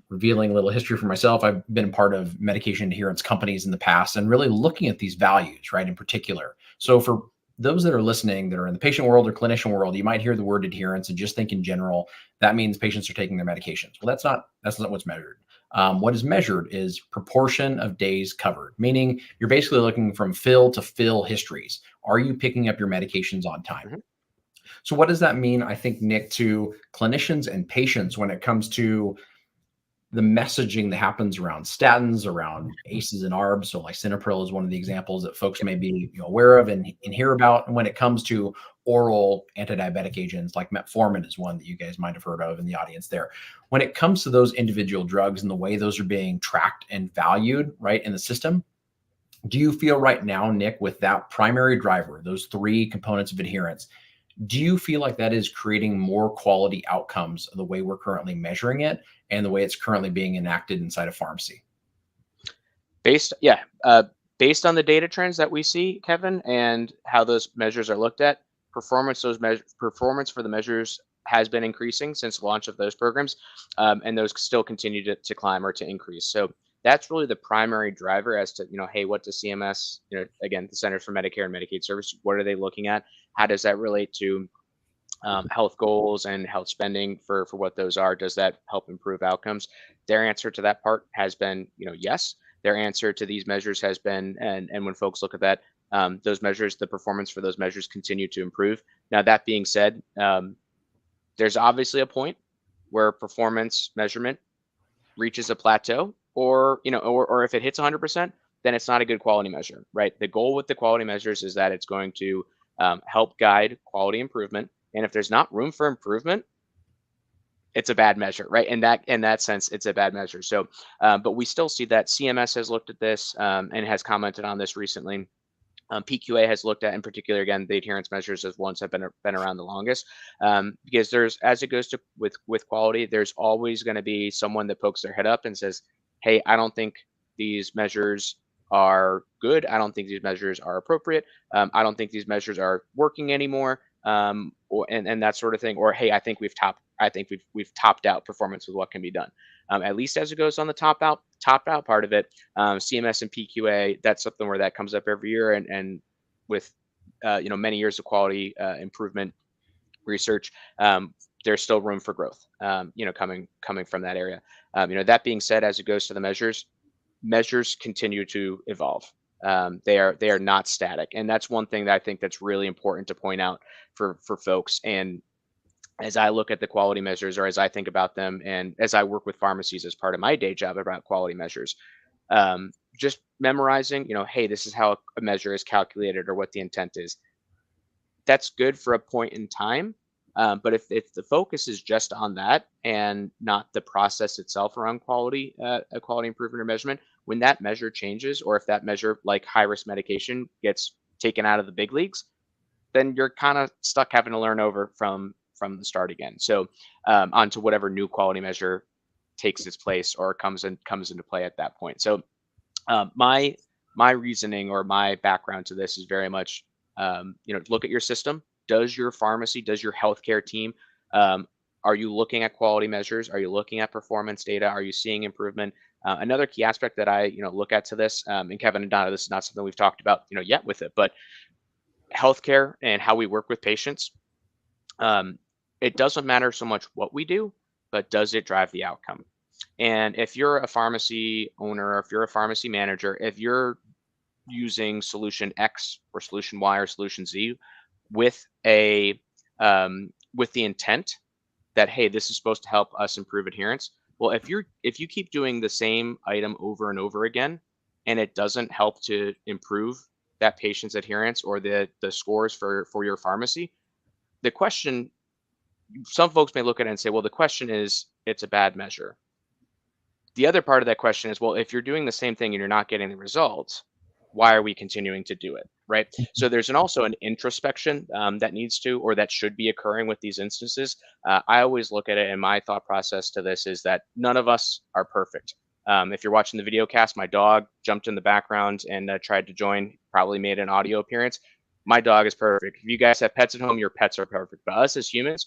revealing a little history for myself, I've been part of medication adherence companies in the past, and really looking at these values, right, in particular. So for those that are listening that are in the patient world or clinician world, you might hear the word adherence and just think in general, that means patients are taking their medications. Well, that's not what's measured. What is measured is proportion of days covered, meaning you're basically looking from fill to fill histories. Are you picking up your medications on time? Mm-hmm. So what does that mean, I think, Nick, to clinicians and patients when it comes to the messaging that happens around statins, around ACEs and ARBs. So lisinopril is one of the examples that folks may be aware of and hear about. And when it comes to oral anti-diabetic agents, like metformin is one that you guys might have heard of in the audience there. When it comes to those individual drugs and the way those are being tracked and valued, right, in the system, do you feel right now, Nick, with that primary driver, those three components of adherence, do you feel like that is creating more quality outcomes of the way we're currently measuring it and the way it's currently being enacted inside of pharmacy? Based on the data trends that we see, Kevin, and how those measures are looked at, performance for the measures has been increasing since the launch of those programs, and those still continue to climb or to increase. So that's really the primary driver as to, hey, what does CMS, again, the Centers for Medicare and Medicaid Services, what are they looking at? How does that relate to health goals and health spending for what those are? Does that help improve outcomes? Their answer to that part has been, yes. Their answer to these measures has been, and when folks look at that, those measures, the performance for those measures continue to improve. Now, that being said, there's obviously a point where performance measurement reaches a plateau, or if it hits 100%, then it's not a good quality measure, right? The goal with the quality measures is that it's going to help guide quality improvement. And if there's not room for improvement, it's a bad measure, right? In that sense, it's a bad measure. So, but we still see that CMS has looked at this and has commented on this recently. PQA has looked at, in particular, again, the adherence measures as ones have been around the longest, because there's, as it goes to with quality, there's always going to be someone that pokes their head up and says, "Hey, I don't think these measures are good. I don't think these measures are appropriate. I don't think these measures are working anymore." And that sort of thing. Or, "Hey, I think we've topped out performance with what can be done." At least as it goes on the top out part of it, CMS and PQA, that's something where that comes up every year, and with many years of quality improvement research, there's still room for growth, coming from that area. That being said, as it goes to the measures continue to evolve. They are not static, and that's one thing that I think that's really important to point out for folks. And as I look at the quality measures, or as I think about them, and as I work with pharmacies as part of my day job about quality measures, just memorizing, hey, this is how a measure is calculated or what the intent is. That's good for a point in time. But if the focus is just on that and not the process itself around quality improvement or measurement, when that measure changes, or if that measure, like high risk medication, gets taken out of the big leagues, then you're kind of stuck having to learn over from the start again. So onto whatever new quality measure takes its place or comes into play at that point. So my reasoning or my background to this is very much, look at your system. Does your pharmacy, does your healthcare team, are you looking at quality measures? Are you looking at performance data? Are you seeing improvement? Another key aspect that I look at to this, and Kevin and Donna, this is not something we've talked about yet with it, but healthcare and how we work with patients. It doesn't matter so much what we do, but does it drive the outcome? And if you're a pharmacy owner, or if you're a pharmacy manager, if you're using solution X or solution Y or solution Z with the intent that, hey, this is supposed to help us improve adherence. Well, if you keep doing the same item over and over again, and it doesn't help to improve that patient's adherence or the scores for your pharmacy, the question, some folks may look at it and say, well, the question is, it's a bad measure. The other part of that question is, well, if you're doing the same thing and you're not getting the results, why are we continuing to do it, right? So there's also an introspection that needs to, or that should be occurring with these instances. I always look at it, and my thought process to this is that none of us are perfect. If you're watching the video cast, my dog jumped in the background and tried to join, probably made an audio appearance. My dog is perfect. If you guys have pets at home, your pets are perfect. But us as humans,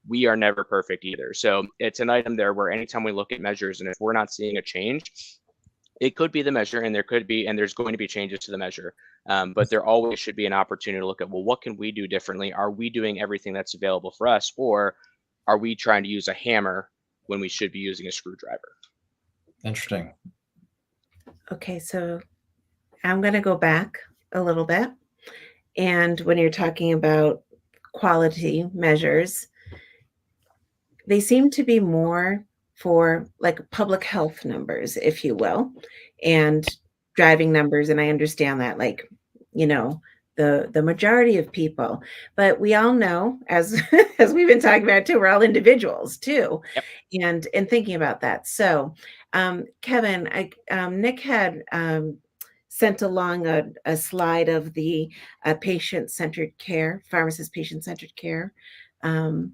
we are never perfect either. So it's an item there where anytime we look at measures, and if we're not seeing a change, it could be the measure, and there's going to be changes to the measure. But there always should be an opportunity to look at, well, what can we do differently? Are we doing everything that's available for us, or are we trying to use a hammer when we should be using a screwdriver? Interesting. Okay, so I'm going to go back a little bit. And when you're talking about quality measures, they seem to be more for like public health numbers, if you will, and driving numbers. And I understand that, like, you know, the majority of people, but we all know, as as we've been talking about too, we're all individuals too, Yep. and thinking about that. So, Kevin, Nick had sent along a slide of the patient-centered care, pharmacist patient-centered care um,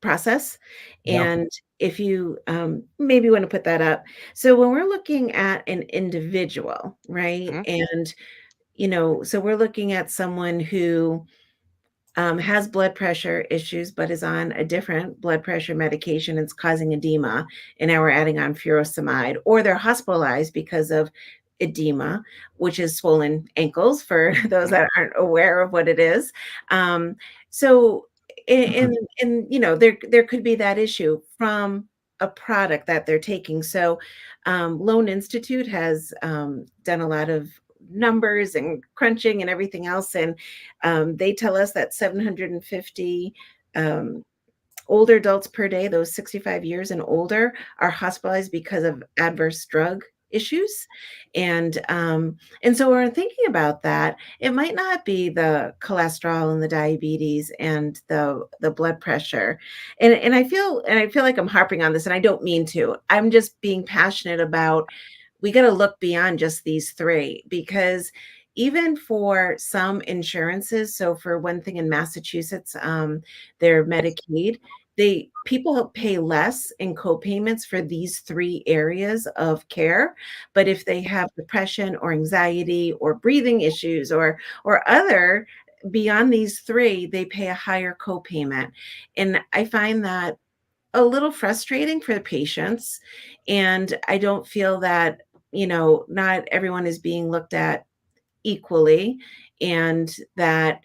process. Yeah. And if you maybe want to put that up. So when we're looking at an individual, right? Mhm. And, so we're looking at someone who has blood pressure issues, but is on a different blood pressure medication and it's causing edema. And now we're adding on furosemide, or they're hospitalized because of edema, which is swollen ankles for those Mhm. that aren't aware of what it is. Um, so, there could be that issue from a product that they're taking. So, Lone Institute has done a lot of numbers and crunching and everything else, and they tell us that 750 um, older adults per day, those 65 years and older, are hospitalized because of adverse drug issues. And so when we're thinking about that, it might not be the cholesterol and the diabetes and the blood pressure. And I feel like I'm harping on this, and I don't mean to. I'm just being passionate about, we got to look beyond just these three, because even for some insurances, so for one thing in Massachusetts, their Medicaid, people pay less in co-payments for these three areas of care. But if they have depression or anxiety or breathing issues or other beyond these three, they pay a higher co-payment. And I find that a little frustrating for the patients. And I don't feel that, not everyone is being looked at equally, and that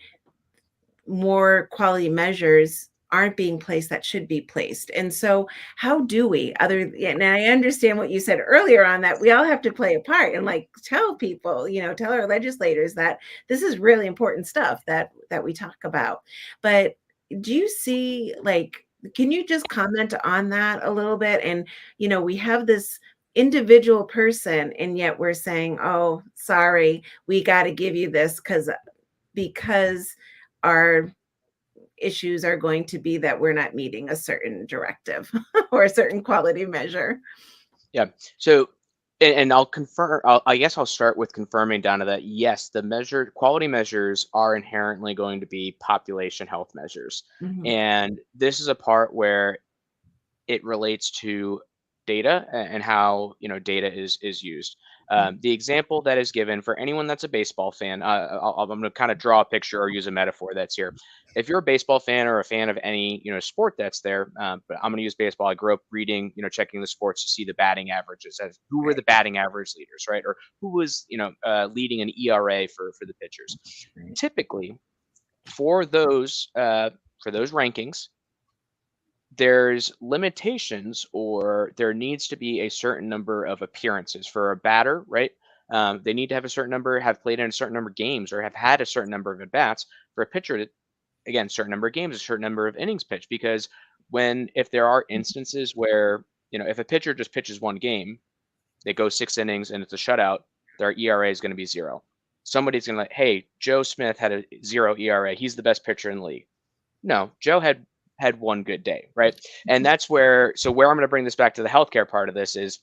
more quality measures aren't being placed that should be placed. And so how do we, and I understand what you said earlier on, that we all have to play a part and like tell people, tell our legislators that this is really important stuff that we talk about. But do you see, like, can you just comment on that a little bit? And we have this individual person, and yet we're saying, oh, sorry, we got to give you this because our issues are going to be that we're not meeting a certain directive or a certain quality measure. Yeah. So, and I'll confirm. I guess I'll start with confirming, Donna, that yes, the measured quality measures are inherently going to be population health measures, Mhm. and this is a part where it relates to data and how data is used. The example that is given for anyone that's a baseball fan, I'm going to kind of draw a picture or use a metaphor that's here. If you're a baseball fan or a fan of any sport that's there, but I'm going to use baseball. I grew up reading, checking the sports to see the batting averages, as who were Right, the batting average leaders, right, or who was leading an ERA for the pitchers. right. Typically, for those rankings, there's limitations, or there needs to be a certain number of appearances for a batter, right? They need to have a certain number, have played in a certain number of games, or have had a certain number of at bats. For a pitcher to, again, certain number of games, a certain number of innings pitched. Because if there are instances where, if a pitcher just pitches one game, they go 6 innings and it's a shutout, their ERA is going to be zero. Somebody's going to like, hey, Joe Smith had a zero ERA. He's the best pitcher in the league. No, Joe had one good day, right? And that's where I'm going to bring this back to the healthcare part of this is,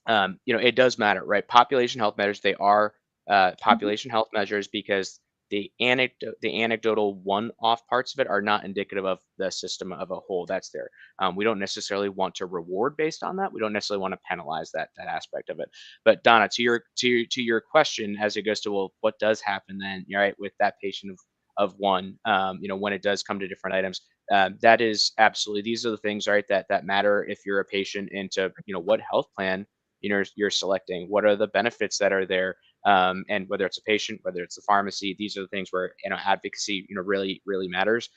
it does matter, right? Population health measures, they are Mhm. population health measures, because the anecdotal one-off parts of it are not indicative of the system of a whole that's there. We don't necessarily want to reward based on that. We don't necessarily want to penalize that aspect of it. But Donna, to your question, as it goes to, well, what does happen then, right, with that patient of one, when it does come to different items, that is absolutely, these are the things, right, that matter if you're a patient, into what health plan you're selecting, what are the benefits that are there, and whether it's a patient, whether it's the pharmacy, these are the things where advocacy really matters.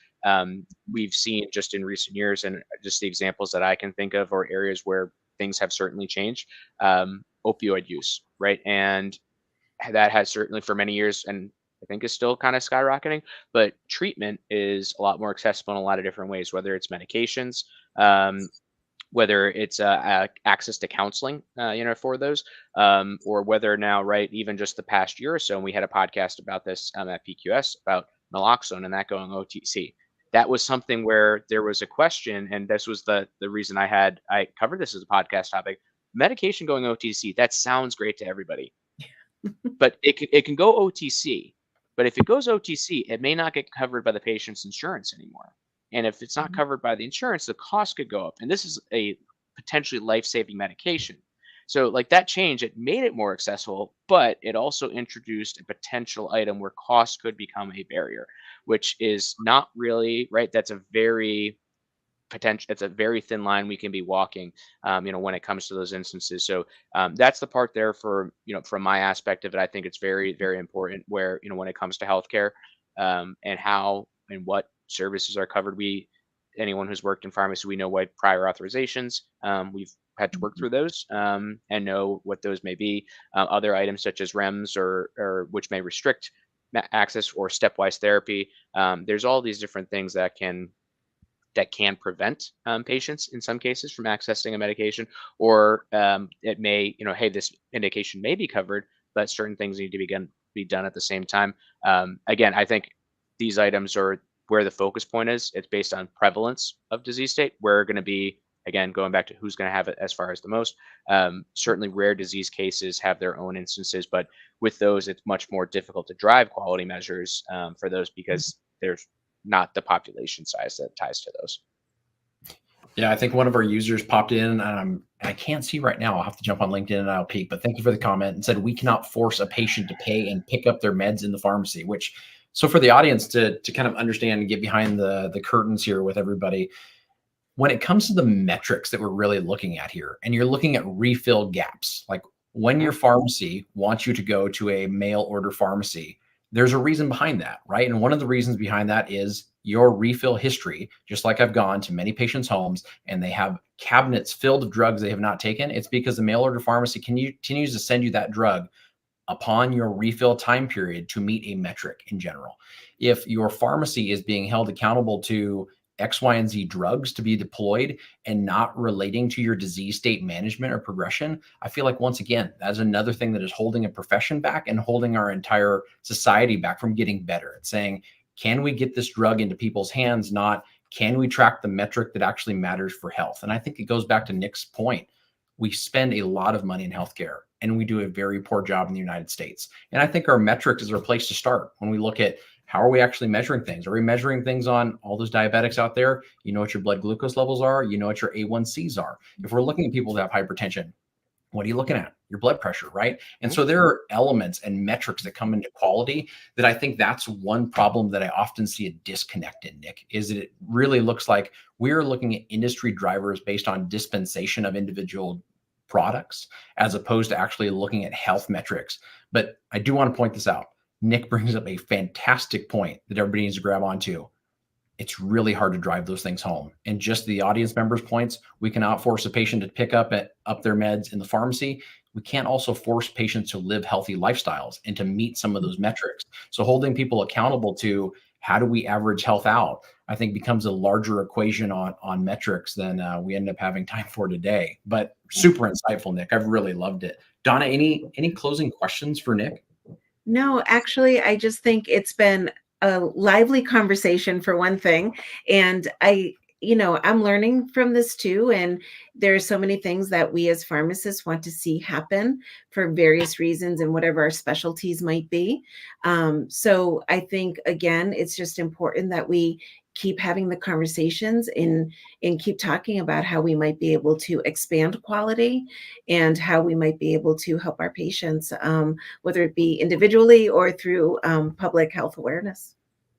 We've seen just in recent years, and just the examples that I can think of, or areas where things have certainly changed, opioid use, right? And that has certainly for many years, and I think is still kind of skyrocketing, but treatment is a lot more accessible in a lot of different ways, whether it's medications, um, whether it's access to counseling, for those, or whether now, right, even just the past year or so, and we had a podcast about this at PQS about naloxone and that going OTC. That was something where there was a question, and this was the reason I covered this as a podcast topic. Medication going OTC, that sounds great to everybody, but it can go OTC. But if it goes OTC, it may not get covered by the patient's insurance anymore. And if it's not Mhm. covered by the insurance, the cost could go up. And this is a potentially life-saving medication. So like that change, it made it more accessible, but it also introduced a potential item where cost could become a barrier, which is not really right. That's a very potential, it's a very thin line we can be walking, when it comes to those instances. So that's the part there for, from my aspect of it. I think it's very, very important where, when it comes to healthcare, and how and what services are covered. Anyone who's worked in pharmacy, we know what prior authorizations, we've had to work Mhm. through those, and know what those may be. Other items such as REMS, or which may restrict access, or stepwise therapy. There's all these different things that can prevent patients in some cases from accessing a medication, or it may, hey, this indication may be covered, but certain things need to be done at the same time. Again, I think these items are where the focus point is. It's based on prevalence of disease state. We're going to be, again, going back to who's going to have it as far as the most. Certainly, rare disease cases have their own instances, but with those, it's much more difficult to drive quality measures for those, because there's not the population size that ties to those. Yeah, I think one of our users popped in. I can't see right now. I'll have to jump on LinkedIn and I'll peek. But thank you for the comment, and said we cannot force a patient to pay and pick up their meds in the pharmacy. Which, so for the audience to kind of understand and get behind the curtains here with everybody, when it comes to the metrics that we're really looking at here, and you're looking at refill gaps, like when your Mhm. pharmacy wants you to go to a mail order pharmacy, there's a reason behind that, right? And one of the reasons behind that is your refill history. Just like I've gone to many patients' homes and they have cabinets filled of drugs they have not taken, it's because the mail order pharmacy continues to send you that drug upon your refill time period to meet a metric in general. If your pharmacy is being held accountable to X, Y, and Z drugs to be deployed and not relating to your disease state management or progression, I feel like once again, that's another thing that is holding a profession back and holding our entire society back from getting better. It's saying, can we get this drug into people's hands? Not, can we track the metric that actually matters for health? And I think it goes back to Nick's point. We spend a lot of money in healthcare and we do a very poor job in the United States. And I think our metrics is our place to start when we look at how are we actually measuring things? Are we measuring things on all those diabetics out there? You know what your blood glucose levels are. You know what your A1Cs are. If we're looking at people that have hypertension, what are you looking at? Your blood pressure, right? And Mhm. so there are elements and metrics that come into quality that I think that's one problem that I often see a disconnect in, Nick, is that it really looks like we're looking at industry drivers based on dispensation of individual products as opposed to actually looking at health metrics. But I do want to point this out. Nick brings up a fantastic point that everybody needs to grab onto. It's really hard to drive those things home. And just the audience members' points, we cannot force a patient to pick up their meds in the pharmacy. We can't also force patients to live healthy lifestyles and to meet some of those metrics. So holding people accountable to how do we average health out, I think becomes a larger equation on metrics than we end up having time for today. But super insightful, Nick. I've really loved it. Donna, any closing questions for Nick? No, actually, I just think it's been a lively conversation for one thing. And I'm learning from this too. And there are so many things that we as pharmacists want to see happen for various reasons and whatever our specialties might be. So I think, again, it's just important that we keep having the conversations and keep talking about how we might be able to expand quality and how we might be able to help our patients, whether it be individually or through public health awareness.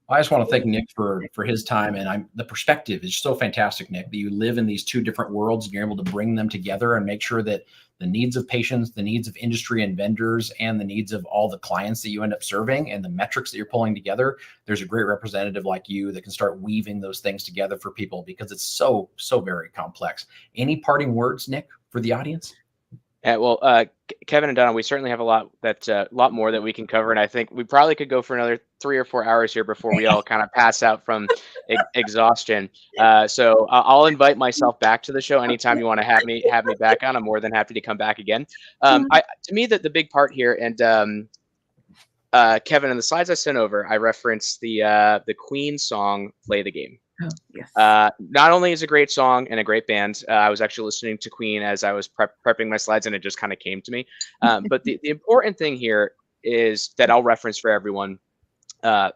I just want to thank Nick for his time, and the perspective is so fantastic, Nick, that you live in these two different worlds and you're able to bring them together and make sure that the needs of patients, the needs of industry and vendors, and the needs of all the clients that you end up serving and the metrics that you're pulling together. There's a great representative like you that can start weaving those things together for people because it's so very complex. Any parting words, Nick, for the audience? Yeah, well, Kevin and Donna, we certainly have a lot more that we can cover, and I think we probably could go for another 3 or 4 hours here before we all kind of pass out from exhaustion. So I'll invite myself back to the show anytime you want to have me back on. I'm more than happy to come back again. To me, the big part here, and Kevin, in the slides I sent over, I referenced the Queen song "Play the Game." Oh, yes. Not only is a great song and a great band, I was actually listening to Queen as I was prepping my slides, and it just kind of came to me. But the important thing here is that I'll reference for everyone.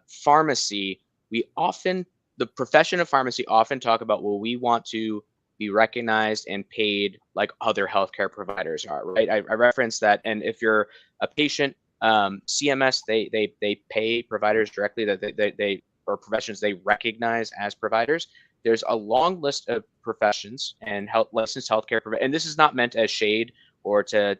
Pharmacy, the profession of pharmacy often talk about, well, we want to be recognized and paid like other healthcare providers are, right? I referenced that, and if you're a patient, CMS, they pay providers directly, that they or professions they recognize as providers. There's a long list of professions and licensed healthcare providers, and this is not meant as shade or to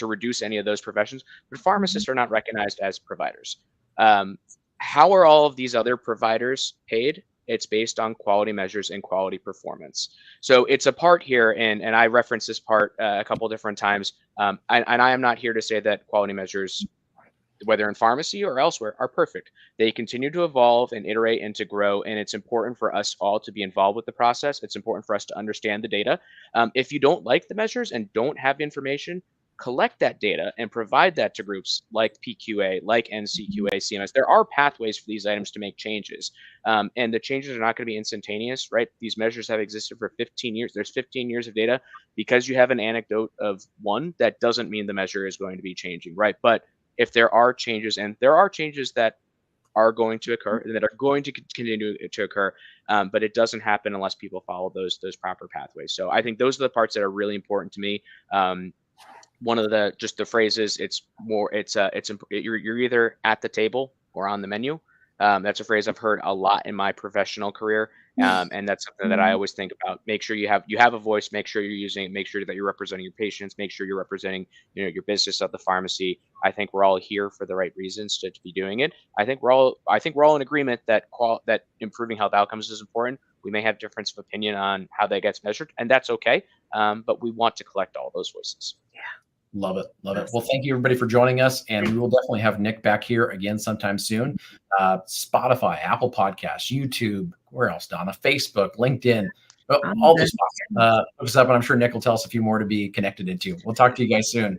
reduce any of those professions, but pharmacists are not recognized as providers. How are all of these other providers paid? It's based on quality measures and quality performance. So it's a part here, and I referenced this part a couple different times. And I am not here to say that quality measures, whether in pharmacy or elsewhere, are perfect. They continue to evolve and iterate and to grow, and it's important for us all to be involved with the process. It's important for us to understand the data. If you don't like the measures and don't have information, collect that data and provide that to groups like PQA, like NCQA, CMS. There are pathways for these items to make changes, and the changes are not going to be instantaneous, right? These measures have existed for 15 years. There's 15 years of data. Because you have an anecdote of one, that doesn't mean the measure is going to be changing, right? But if there are changes, and there are changes that are going to occur and that are going to continue to occur, but it doesn't happen unless people follow those proper pathways. So I think those are the parts that are really important to me. One of the phrases, you're either at the table or on the menu. That's a phrase I've heard a lot in my professional career, and that's something that I always think about. Make sure you have a voice. Make sure you're using it. Make sure that you're representing your patients. Make sure you're representing your business at the pharmacy. I think we're all here for the right reasons to be doing it. I think we're all in agreement that that improving health outcomes is important. We may have difference of opinion on how that gets measured, and that's okay. But we want to collect all those voices. Yeah. Love it. Love it. Well, thank you everybody for joining us. And we will definitely have Nick back here again sometime soon. Spotify, Apple Podcasts, YouTube, where else, Donna? Facebook, LinkedIn, all those spots. Look us up, and I'm sure Nick will tell us a few more to be connected into. We'll talk to you guys soon.